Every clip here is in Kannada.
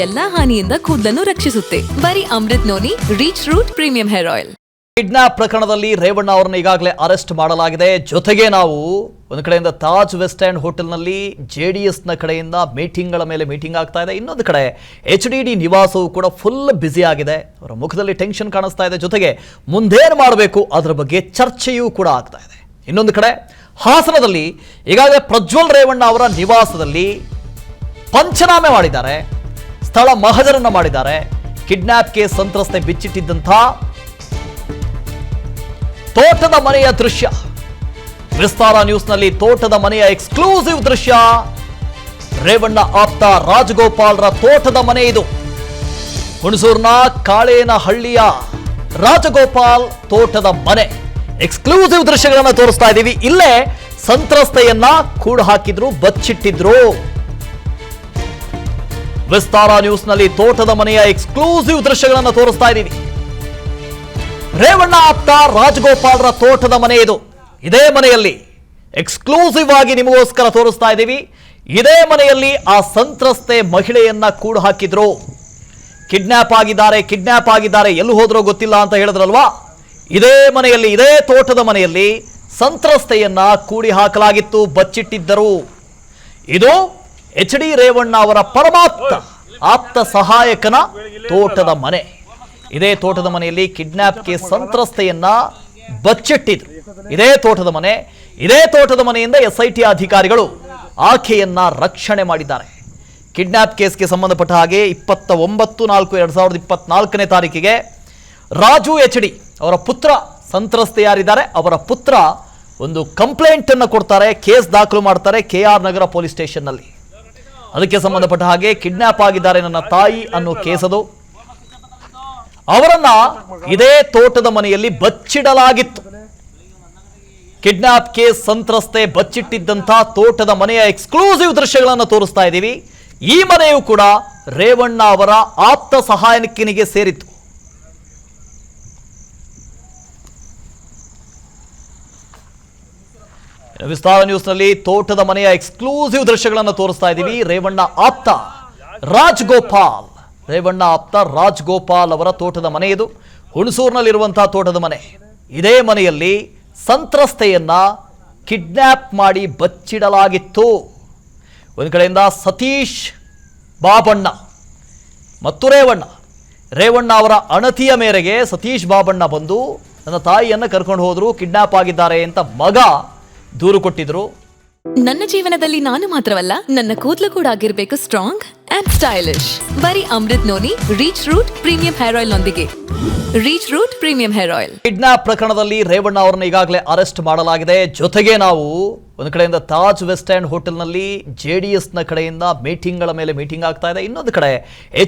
ಎಲ್ಲಾ ಹಾನಿಯಿಂದ ಕೂದಲನ್ನು ರಕ್ಷಿಸುತ್ತೆ. ಬರೀ Amrit noni reach root premium hair oil. Kidnap ಪ್ರಕರಣದಲ್ಲಿ ರೇವಣ್ಣ ಅವರನ್ನು ಈಗಾಗಲೇ ಅರೆಸ್ಟ್ ಮಾಡಲಾಗಿದೆ. ಜೊತೆಗೆ ನಾವು ಒಂದು ಕಡೆಯಿಂದ ತಾಜ್ ವೆಸ್ಟ್ ಎಂಡ್ ಹೋಟೆಲ್ನಲ್ಲಿ JDSನ ಕಡೆಯಿಂದ ಮೀಟಿಂಗ್ಗಳ ಮೇಲೆ ಮೀಟಿಂಗ್ ಆಗ್ತಾ ಇದೆ. ಇನ್ನೊಂದು ಕಡೆ HDD ನಿವಾಸವು ಕೂಡ ಫುಲ್ ಬ್ಯುಸಿ ಆಗಿದೆ. ಅವರ ಮುಖದಲ್ಲಿ ಟೆನ್ಷನ್ ಕಾಣಿಸ್ತಾ ಇದೆ. ಜೊತೆಗೆ ಮುಂದೇನು ಮಾಡಬೇಕು ಅದರ ಬಗ್ಗೆ ಚರ್ಚೆಯೂ ಕೂಡ ಆಗ್ತಾ ಇದೆ. ಇನ್ನೊಂದು ಕಡೆ ಹಾಸನದಲ್ಲಿ ಈಗಾಗಲೇ ಪ್ರಜ್ವಲ್ ರೇವಣ್ಣ ಅವರ ನಿವಾಸದಲ್ಲಿ ಪಂಚನಾಮೆ ಮಾಡಿದ್ದಾರೆ. ಸ್ಥಳ ಮಹಜರನ್ನ ಮಾಡಿದ್ದಾರೆ. ಕಿಡ್ನಾಪ್ಗೆ ಸಂತ್ರಸ್ತೆ ಬಿಚ್ಚಿಟ್ಟಿದ್ದಂಥ ತೋಟದ ಮನೆಯ ದೃಶ್ಯ ವಿಸ್ತಾರ ನ್ಯೂಸ್ನಲ್ಲಿ ತೋಟದ ಮನೆಯ ಎಕ್ಸ್ಕ್ಲೂಸಿವ್ ದೃಶ್ಯ. ರೇವಣ್ಣ ಆಪ್ತ ರಾಜಗೋಪಾಲ್ರ ತೋಟದ ಮನೆ ಇದು. ಹುಣಸೂರಿನ ಕಾಳೇನಹಳ್ಳಿಯ ರಾಜಗೋಪಾಲ್ ತೋಟದ ಮನೆ ಎಕ್ಸ್ಕ್ಲೂಸಿವ್ ದೃಶ್ಯಗಳನ್ನ ತೋರಿಸ್ತಾ ಇದ್ದೀವಿ. ಇಲ್ಲೇ ಸಂತ್ರಸ್ತೆಯನ್ನ ಕೂಡು ಹಾಕಿದ್ರು, ಬಚ್ಚಿಟ್ಟಿದ್ರು. ವಿಸ್ತಾರ ನ್ಯೂಸ್ನಲ್ಲಿ ತೋಟದ ಮನೆಯ ಎಕ್ಸ್ಕ್ಲೂಸಿವ್ ದೃಶ್ಯಗಳನ್ನ ತೋರಿಸ್ತಾ ಇದ್ದೀವಿ. ರೇವಣ್ಣ ಆಪ್ತ ರಾಜಗೋಪಾಲ್ರ ತೋಟದ ಮನೆ ಇದು. ಇದೇ ಮನೆಯಲ್ಲಿ ಎಕ್ಸ್ಕ್ಲೂಸಿವ್ ಆಗಿ ನಿಮಗೋಸ್ಕರ ತೋರಿಸ್ತಾ ಇದ್ದೀವಿ. ಇದೇ ಮನೆಯಲ್ಲಿ ಆ ಸಂತ್ರಸ್ತೆ ಮಹಿಳೆಯನ್ನ ಕೂಡು ಹಾಕಿದ್ರು. ಕಿಡ್ನಾಪ್ ಆಗಿದ್ದಾರೆ, ಎಲ್ಲಿ ಹೋದ್ರೋ ಗೊತ್ತಿಲ್ಲ ಅಂತ ಹೇಳಿದ್ರಲ್ವಾ. ಇದೇ ಮನೆಯಲ್ಲಿ, ಇದೇ ತೋಟದ ಮನೆಯಲ್ಲಿ ಸಂತ್ರಸ್ತೆಯನ್ನ ಕೂಡಿ ಹಾಕಲಾಗಿತ್ತು, ಬಚ್ಚಿಟ್ಟಿದ್ದರು. ಇದು HD ರೇವಣ್ಣ ಅವರ ಪರಮಾಪ್ತ ಆಪ್ತ ಸಹಾಯಕನ ತೋಟದ ಮನೆ. ಇದೇ ತೋಟದ ಮನೆಯಲ್ಲಿ ಕಿಡ್ನಾಪ್ಗೆ ಸಂತ್ರಸ್ತೆಯನ್ನ ಬಚ್ಚಿಟ್ಟಿದ್ರು. ಇದೇ ತೋಟದ ಮನೆಯಿಂದ SIT ಅಧಿಕಾರಿಗಳು ಆಕೆಯನ್ನ ರಕ್ಷಣೆ ಮಾಡಿದ್ದಾರೆ. ಕಿಡ್ನಾಪ್ ಕೇಸ್ಗೆ ಸಂಬಂಧಪಟ್ಟ ಹಾಗೆ 29/4/2024 ತಾರೀಕಿಗೆ ರಾಜು HD ಅವರ ಪುತ್ರ, ಸಂತ್ರಸ್ತೆ ಯಾರಿದ್ದಾರೆ ಅವರ ಪುತ್ರ ಒಂದು ಕಂಪ್ಲೇಂಟ್ ಅನ್ನು ಕೊಡ್ತಾರೆ, ಕೇಸ್ ದಾಖಲು ಮಾಡ್ತಾರೆ KR ನಗರ ಪೊಲೀಸ್ ಸ್ಟೇಷನ್ ನಲ್ಲಿ. ಅದಕ್ಕೆ ಸಂಬಂಧಪಟ್ಟ ಹಾಗೆ ಕಿಡ್ನಾಪ್ ಆಗಿದ್ದಾರೆ ನನ್ನ ತಾಯಿ ಅನ್ನೋ ಕೇಸದು. ಅವರನ್ನ ಇದೇ ತೋಟದ ಮನೆಯಲ್ಲಿ ಬಚ್ಚಿಡಲಾಗಿತ್ತು. ಕಿಡ್ನಾಪ್ ಕೇಸ್ ಸಂತ್ರಸ್ತೆ ಬಚ್ಚಿಟ್ಟಿದ್ದಂಥ ತೋಟದ ಮನೆಯ ಎಕ್ಸ್ಕ್ಲೂಸಿವ್ ದೃಶ್ಯಗಳನ್ನು ತೋರಿಸ್ತಾ ಇದ್ದೀವಿ. ಈ ಮನೆಯು ಕೂಡ ರೇವಣ್ಣ ಅವರ ಆಪ್ತ ಸಹಾಯಕನಿಗೆ ಸೇರಿತ್ತು. ವಿಸ್ತಾರ ನ್ಯೂಸ್ನಲ್ಲಿ ತೋಟದ ಮನೆಯ ಎಕ್ಸ್ಕ್ಲೂಸಿವ್ ದೃಶ್ಯಗಳನ್ನು ತೋರಿಸ್ತಾ ಇದ್ದೀವಿ. ರೇವಣ್ಣ ಆಪ್ತ ರಾಜಗೋಪಾಲ್ ಅವರ ತೋಟದ ಮನೆ ಇದು. ಹುಣಸೂರಿನಲ್ಲಿರುವಂತಹ ತೋಟದ ಮನೆ. ಇದೇ ಮನೆಯಲ್ಲಿ ಸಂತ್ರಸ್ತೆಯನ್ನ ಕಿಡ್ನಾಪ್ ಮಾಡಿ ಬಚ್ಚಿಡಲಾಗಿತ್ತು. ಒಂದು ಕಡೆಯಿಂದ ಸತೀಶ್ ಬಾಬಣ್ಣ ಮತ್ತು ರೇವಣ್ಣ ಅವರ ಅಣತಿಯ ಮೇರೆಗೆ ಸತೀಶ್ ಬಾಬಣ್ಣ ಬಂದು ನನ್ನ ತಾಯಿಯನ್ನು ಕರ್ಕೊಂಡು ಹೋದ್ರು, ಕಿಡ್ನಾಪ್ ಆಗಿದ್ದಾರೆ ಅಂತ ಮಗ ದೂರು ಕೊಟ್ಟಿದ್ರು. ನನ್ನ ಜೀವನದಲ್ಲಿ ನಾನು ಮಾತ್ರವಲ್ಲ, ನನ್ನ ಕೂದಲು ಕೂಡ ಆಗಿರ್ಬೇಕು ಸ್ಟ್ರಾಂಗ್ ಅಂಡ್ ಸ್ಟೈಲಿಶ್. ಬರೀ Amrit noni reach root premium hair oil ನೊಂದಿಗೆ. Reach root premium hair oil. Kidnap ಪ್ರಕರಣದಲ್ಲಿ ರೇವಣ್ಣ ಅವರನ್ನು ಈಗಾಗಲೇ ಅರೆಸ್ಟ್ ಮಾಡಲಾಗಿದೆ. ಜೊತೆಗೆ ನಾವು ಒಂದು ಕಡೆಯಿಂದ ತಾಜ್ ವೆಸ್ಟ್ ಎಂಡ್ ಹೋಟೆಲ್ನಲ್ಲಿ JDSನ ಕಡೆಯಿಂದ ಮೀಟಿಂಗ್ಗಳ ಮೇಲೆ ಮೀಟಿಂಗ್ ಆಗ್ತಾ ಇದೆ. ಇನ್ನೊಂದು ಕಡೆ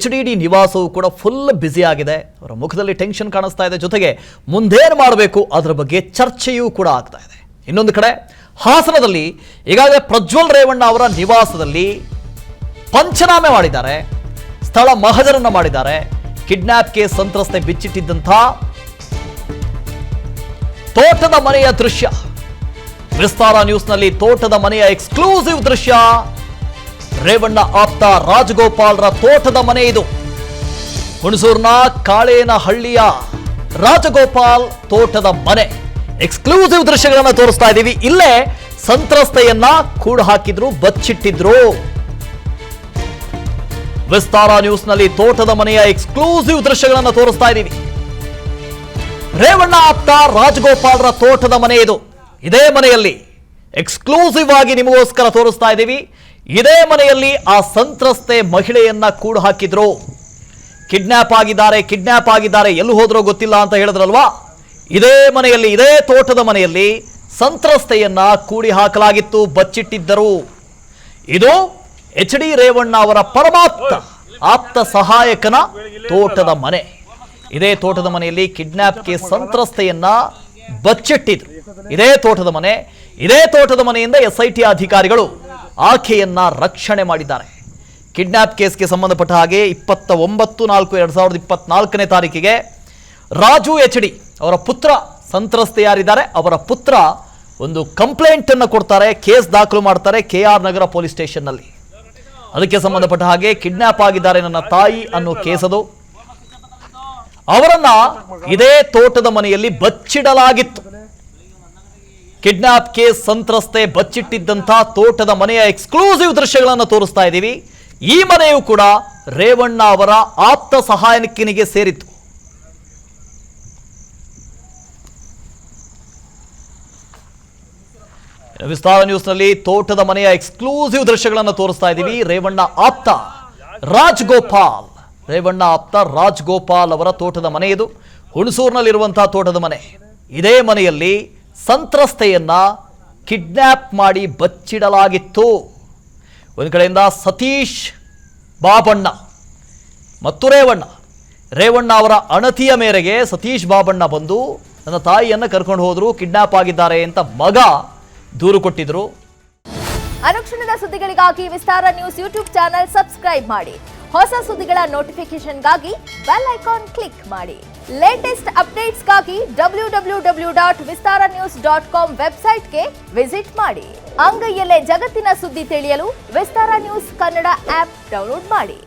HDD ನಿವಾಸವು ಕೂಡ ಫುಲ್ ಬ್ಯುಸಿ ಆಗಿದೆ. ಅವರ ಮುಖದಲ್ಲಿ ಟೆನ್ಷನ್ ಕಾಣಿಸ್ತಾ ಇದೆ. ಜೊತೆಗೆ ಮುಂದೇನು ಮಾಡಬೇಕು ಅದರ ಬಗ್ಗೆ ಚರ್ಚೆಯೂ ಕೂಡ ಆಗ್ತಾ ಇದೆ. ಇನ್ನೊಂದು ಕಡೆ ಹಾಸನದಲ್ಲಿ ಈಗಾಗಲೇ ಪ್ರಜ್ವಲ್ ರೇವಣ್ಣ ಅವರ ನಿವಾಸದಲ್ಲಿ ಪಂಚನಾಮೆ ಮಾಡಿದ್ದಾರೆ. ಸ್ಥಳ ಮಹಜರನ್ನ ಮಾಡಿದ್ದಾರೆ. ಕಿಡ್ನಾಪ್ಗೆ ಸಂತ್ರಸ್ತೆ ಬಿಚ್ಚಿಟ್ಟಿದ್ದಂಥ ತೋಟದ ಮನೆಯ ದೃಶ್ಯ ವಿಸ್ತಾರ ನ್ಯೂಸ್ನಲ್ಲಿ ತೋಟದ ಮನೆಯ ಎಕ್ಸ್ಕ್ಲೂಸಿವ್ ದೃಶ್ಯ. ರೇವಣ್ಣ ಆಪ್ತ ರಾಜಗೋಪಾಲ್ರ ತೋಟದ ಮನೆ ಇದು. ಹುಣಸೂರಿನ ಕಾಳೇನಹಳ್ಳಿಯ ರಾಜಗೋಪಾಲ್ ತೋಟದ ಮನೆ ಎಕ್ಸ್ಕ್ಲೂಸಿವ್ ದೃಶ್ಯಗಳನ್ನ ತೋರಿಸ್ತಾ ಇದ್ದೀವಿ. ಇಲ್ಲೇ ಸಂತ್ರಸ್ತೆಯನ್ನ ಕೂಡು ಹಾಕಿದ್ರು, ಬಚ್ಚಿಟ್ಟಿದ್ರು. ವಿಸ್ತಾರ ನ್ಯೂಸ್ನಲ್ಲಿ ತೋಟದ ಮನೆಯ ಎಕ್ಸ್ಕ್ಲೂಸಿವ್ ದೃಶ್ಯಗಳನ್ನ ತೋರಿಸ್ತಾ ಇದ್ದೀವಿ. ರೇವಣ್ಣ ಆಪ್ತ ರಾಜಗೋಪಾಲ್ರ ತೋಟದ ಮನೆ ಇದು. ಇದೇ ಮನೆಯಲ್ಲಿ ಎಕ್ಸ್ಕ್ಲೂಸಿವ್ ಆಗಿ ನಿಮಗೋಸ್ಕರ ತೋರಿಸ್ತಾ ಇದ್ದೀವಿ. ಇದೇ ಮನೆಯಲ್ಲಿ ಆ ಸಂತ್ರಸ್ತೆ ಮಹಿಳೆಯನ್ನ ಕೂಡು ಹಾಕಿದ್ರು. ಕಿಡ್ನಾಪ್ ಆಗಿದ್ದಾರೆ, ಎಲ್ಲಿ ಹೋದ್ರೋ ಗೊತ್ತಿಲ್ಲ ಅಂತ ಹೇಳಿದ್ರಲ್ವಾ. ಇದೇ ಮನೆಯಲ್ಲಿ, ಇದೇ ತೋಟದ ಮನೆಯಲ್ಲಿ ಸಂತ್ರಸ್ತೆಯನ್ನ ಕೂಡಿ ಹಾಕಲಾಗಿತ್ತು, ಬಚ್ಚಿಟ್ಟಿದ್ದರು. ಇದು HD ರೇವಣ್ಣ ಅವರ ಪರಮಾಪ್ತ ಆಪ್ತ ಸಹಾಯಕನ ತೋಟದ ಮನೆ. ಇದೇ ತೋಟದ ಮನೆಯಲ್ಲಿ ಕಿಡ್ನಾಪ್ಗೆ ಸಂತ್ರಸ್ತೆಯನ್ನ ಬಚ್ಚಿಟ್ಟಿದ್ರು. ಇದೇ ತೋಟದ ಮನೆಯಿಂದ SIT ಅಧಿಕಾರಿಗಳು ಆಕೆಯನ್ನ ರಕ್ಷಣೆ ಮಾಡಿದ್ದಾರೆ. ಕಿಡ್ನಾಪ್ ಕೇಸ್ಗೆ ಸಂಬಂಧಪಟ್ಟ ಹಾಗೆ 29/4/2024 ತಾರೀಕಿಗೆ ರಾಜು HD ಅವರ ಪುತ್ರ, ಸಂತ್ರಸ್ತೆ ಯಾರಿದ್ದಾರೆ ಅವರ ಪುತ್ರ ಒಂದು ಕಂಪ್ಲೇಂಟ್ ಅನ್ನು ಕೊಡ್ತಾರೆ, ಕೇಸ್ ದಾಖಲು ಮಾಡ್ತಾರೆ KR ನಗರ ಪೊಲೀಸ್ ಸ್ಟೇಷನ್ ನಲ್ಲಿ. ಅದಕ್ಕೆ ಸಂಬಂಧಪಟ್ಟ ಹಾಗೆ ಕಿಡ್ನಾಪ್ ಆಗಿದ್ದಾರೆ ನನ್ನ ತಾಯಿ ಅನ್ನೋ ಕೇಸದು. ಅವರನ್ನ ಇದೇ ತೋಟದ ಮನೆಯಲ್ಲಿ ಬಚ್ಚಿಡಲಾಗಿತ್ತು. ಕಿಡ್ನಾಪ್ ಕೇಸ್ ಸಂತ್ರಸ್ತೆ ಬಚ್ಚಿಟ್ಟಿದ್ದಂಥ ತೋಟದ ಮನೆಯ ಎಕ್ಸ್ಕ್ಲೂಸಿವ್ ದೃಶ್ಯಗಳನ್ನು ತೋರಿಸ್ತಾ ಇದ್ದೀವಿ. ಈ ಮನೆಯು ಕೂಡ ರೇವಣ್ಣ ಅವರ ಆಪ್ತ ಸಹಾಯಕನಿಗೆ ಸೇರಿತ್ತು. ವಿಸ್ತಾರ ನ್ಯೂಸ್ನಲ್ಲಿ ತೋಟದ ಮನೆಯ ಎಕ್ಸ್ಕ್ಲೂಸಿವ್ ದೃಶ್ಯಗಳನ್ನು ತೋರಿಸ್ತಾ ಇದ್ದೀವಿ. ರೇವಣ್ಣ ಆಪ್ತ ರಾಜ್ಗೋಪಾಲ್ ಅವರ ತೋಟದ ಮನೆ ಇದು. ಹುಣಸೂರಿನಲ್ಲಿರುವಂತಹ ತೋಟದ ಮನೆ. ಇದೇ ಮನೆಯಲ್ಲಿ ಸಂತ್ರಸ್ತೆಯನ್ನ ಕಿಡ್ನಾಪ್ ಮಾಡಿ ಬಚ್ಚಿಡಲಾಗಿತ್ತು. ಒಂದು ಕಡೆಯಿಂದ ಸತೀಶ್ ಬಾಬಣ್ಣ ಮತ್ತು ರೇವಣ್ಣ ಅವರ ಅಣತಿಯ ಮೇರೆಗೆ ಸತೀಶ್ ಬಾಬಣ್ಣ ಬಂದು ನನ್ನ ತಾಯಿಯನ್ನು ಕರ್ಕೊಂಡು ಹೋದ್ರು, ಕಿಡ್ನಾಪ್ ಆಗಿದ್ದಾರೆ ಅಂತ ಮಗ ದೂರು ಕೊಟ್ಟಿದ್ರು. ಅನುಕ್ಷಣದ ಸುದ್ದಿಗಳಿಗಾಗಿ ವಿಸ್ತಾರ ನ್ಯೂಸ್ ಯೂಟ್ಯೂಬ್ ಚಾನೆಲ್ ಸಬ್ಸ್ಕ್ರೈಬ್ ಮಾಡಿ. ಹೊಸ ಸುದ್ದಿಗಳ ನೋಟಿಫಿಕೇಶನ್ಗಾಗಿ ಬೆಲ್ ಐಕಾನ್ ಕ್ಲಿಕ್ ಮಾಡಿ. ಲೇಟೆಸ್ಟ್ ಅಪ್ಡೇಟ್ಸ್ಗಾಗಿ www.vistaranews.com ವೆಬ್ಸೈಟ್ಗೆ ವಿಸಿಟ್ ಮಾಡಿ. ಅಂಗೈಯಲ್ಲೇ ಜಗತ್ತಿನ ಸುದ್ದಿ ತಿಳಿಯಲು ವಿಸ್ತಾರ ನ್ಯೂಸ್ ಕನ್ನಡ ಆಪ್ ಡೌನ್ಲೋಡ್ ಮಾಡಿ.